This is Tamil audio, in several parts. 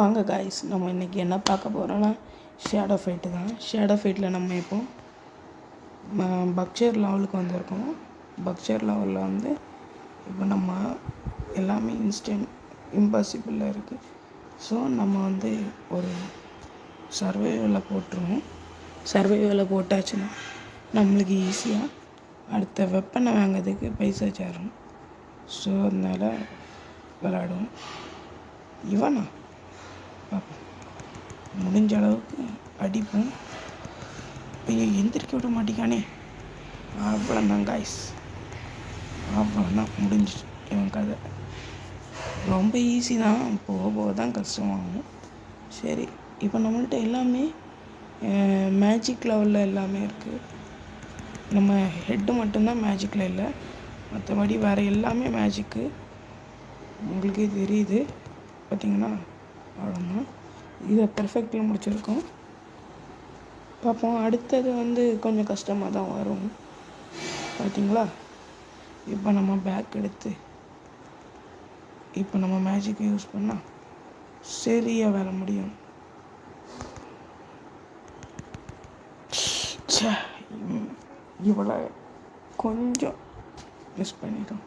வாங்க காய்ஸ், நம்ம இன்றைக்கி என்ன பார்க்க போகிறோன்னா ஷேடோ ஃபைட்டு தான். ஷேடோ ஃபைட்டில் நம்ம இப்போ பக்சர் லெவலுக்கு வந்திருக்கோம். பக்சர் லெவலில் வந்து இப்போ நம்ம எல்லாமே இம்பாசிபிளாக இருக்குது. ஸோ நம்ம வந்து ஒரு சர்வைவலை போட்டுருவோம். சர்வைவலை போட்டாச்சுன்னா நம்மளுக்கு ஈஸியாக அடுத்த வெப்பனை வாங்கிறதுக்கு பைசா சேரும். ஸோ அதனால் விளாடுவோம். இவனா பார்ப்போம், முடிஞ்ச அளவுக்கு அடிப்போம். ஐயோ, எந்திரிக்க விட மாட்டேங்கானே. அவ்வளோதான் காய்ஸ், அவ்வளோதான், முடிஞ்சிச்சு இவன் கதை. ரொம்ப ஈஸி தான், போக போக தான் கஷ்டமாகும். சரி, இப்போ நம்மள்ட்ட எல்லாமே மேஜிக் லெவலில் எல்லாமே இருக்குது. நம்ம ஹெட்டு மட்டும்தான் மேஜிக்கில் இல்லை, மற்றபடி வேறு எல்லாமே மேஜிக்கு. உங்களுக்கே தெரியுது பார்த்திங்கன்னா. அவ்வளோதான், இதை பெர்ஃபெக்டில் முடிச்சிருக்கோம். பார்ப்போம், அடுத்தது வந்து கொஞ்சம் கஷ்டமாக தான் வரும். பார்த்திங்களா, இப்போ நம்ம பேக் எடுத்து இப்போ நம்ம மேஜிக்கை யூஸ் பண்ணால் சரியாக வேலை முடியும். இவ்வளோ கொஞ்சம் மிஸ் பண்ணிட்டோம்.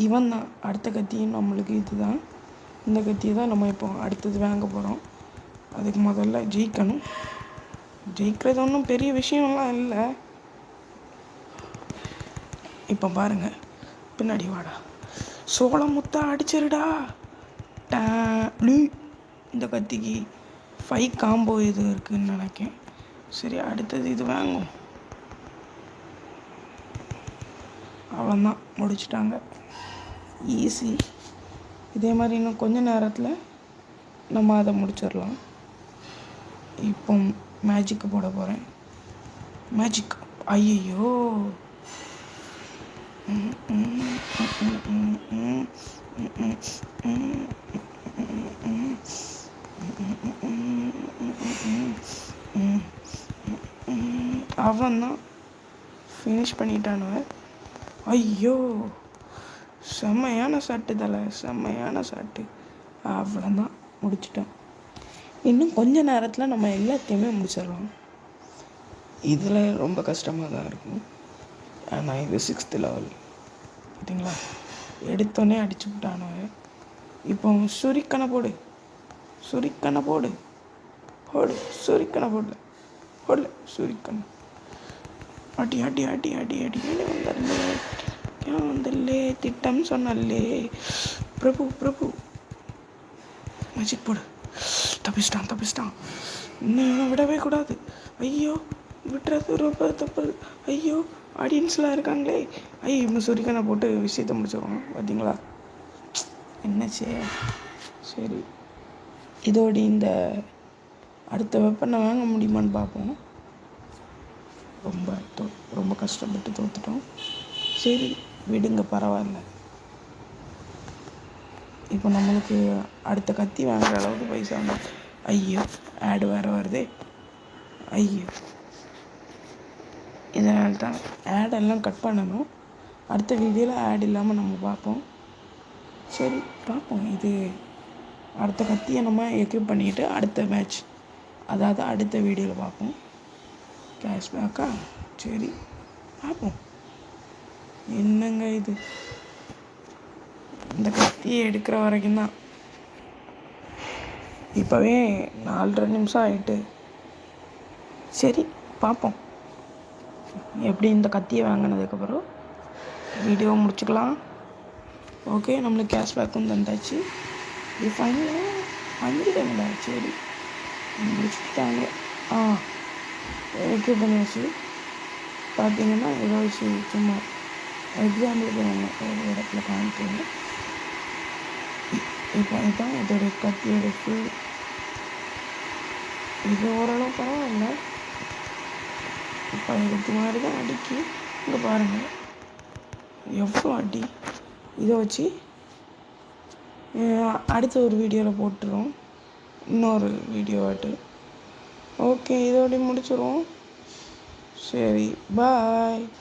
இவன் தான் அடுத்த கத்தியும் நம்மளுக்கு இது தான். இந்த கத்தியை தான் நம்ம இப்போ அடுத்தது வாங்க போகிறோம். அதுக்கு முதல்ல ஜெயிக்கணும். ஜெயிக்கிறது ஒன்றும் பெரிய விஷயம்லாம் இல்லை. இப்போ பாருங்கள், பின்னாடி வாடா, சோளமுத்தா அடிச்சிருடா. இந்த கத்திக்கு 5 காம்போ இது இருக்குதுன்னு நினைக்கிறேன். சரி, அடுத்தது இது வாங்கும். அவ்வளோதான், முடிச்சிட்டாங்க. ஈஸி. இதே மாதிரி இன்னும் கொஞ்சம் நேரத்தில் நம்ம அதை முடிச்சிடலாம். இப்போ மேஜிக்கு போட போகிறேன். மேஜிக், ஐயோ, அவன் தான் ஃபினிஷ் பண்ணிட்டானுவ. ஐயோ, செம்மையான ஷாட்டு தலை, செம்மையான ஷாட்டு. அவ்வளோதான், முடிச்சிட்டோம். இன்னும் கொஞ்ச நேரத்தில் நம்ம எல்லாத்தையுமே முடிச்சிடலாம். இதில் ரொம்ப கஷ்டமாக தான் இருக்கும். ஆனால் இது 6th லெவல். பார்த்தீங்களா, எடுத்தோடனே அடிச்சு விட்டானுவ. இப்போ சுரிக்கனை போடு, சுரிக்கனை போடு, போடு, சுரிக்கனை போடல, போடல, சுரிக்கனை. அடி அடி அடி அடி அடி வந்தல்லே, ஏன் வந்தல்லே, திட்டம் சொன்னல்லே. பிரபு பிரபு, மேஜிக் போடு. தப்பிச்சிட்டான், தப்பிச்சிட்டான். இன்னும் இவனை விடவே கூடாது. ஐயோ, விட்டுறது ரொம்ப தப்பு. ஐயோ, ஆடியன்ஸ்லாம் இருக்காங்களே. ஐயோ, இவன் சுரிக்கனை போட்டு விஷயத்தை முடிச்சிடுவோம். பார்த்தீங்களா, என்னச்சே. சரி, இதோடு இந்த அடுத்த வெப்பனை வாங்க முடியுமான்னு பார்ப்போம். ரொம்ப கஷ்டப்பட்டு தோற்றுட்டோம். சரி, விடுங்க, பரவாயில்ல. இப்போ நம்மளுக்கு அடுத்த கத்தி வாங்குற அளவுக்கு பைசா வந்து. ஐயோ, ஆடு வேறு வருதே. ஐயோ, இதனால தான் ஆடெல்லாம் கட் பண்ணணும். அடுத்த வீடியோவில் ஆட் இல்லாமல் நம்ம பார்ப்போம். சரி, பார்ப்போம். இது அடுத்த கத்தியை நம்ம எக்யூப் பண்ணிக்கிட்டு அடுத்த மேட்ச், அதாவது அடுத்த வீடியோவில் பார்ப்போம். கேஷ்பேக்கா? சரி, பார்ப்போம். என்னங்க இது, இந்த கத்தியை எடுக்கிற வரைக்கும் தான். இப்போவே 4.5 நிமிஷம் ஆகிட்டு. சரி, பார்ப்போம். எப்படி இந்த கத்தியை வாங்கினதுக்கப்புறம் வீடியோ முடிச்சுக்கலாம். ஓகே, நம்மளுக்கு கேஷ்பேக்கும் தந்தாச்சு. இது ஃபைனலாக வாங்கிட்டேங்கடா. சரி, முடிச்சுட்டாங்க. ஓகே, பண்ணியாச்சு. பார்த்தீங்கன்னா ஏதாச்சும் சும்மா எக்ஸாம்பிளுக்கு நம்ம ஒரு இடத்துல காமிக்கணும். இப்போ இதுதான் இதோட கத்தியோட ஃபுல். இது ஓரளவு பரவாயில்ல. இப்போ எடுத்து மாதிரி தான் அடிக்கி. இங்கே பாருங்கள் எவ்வளோ அடி. இதை வச்சு அடுத்த ஒரு வீடியோவில் போட்டுருவோம், இன்னொரு வீடியோவாட்டு. ஓகே, இதோடய முடிச்சிடுவோம். சரி, பாய்.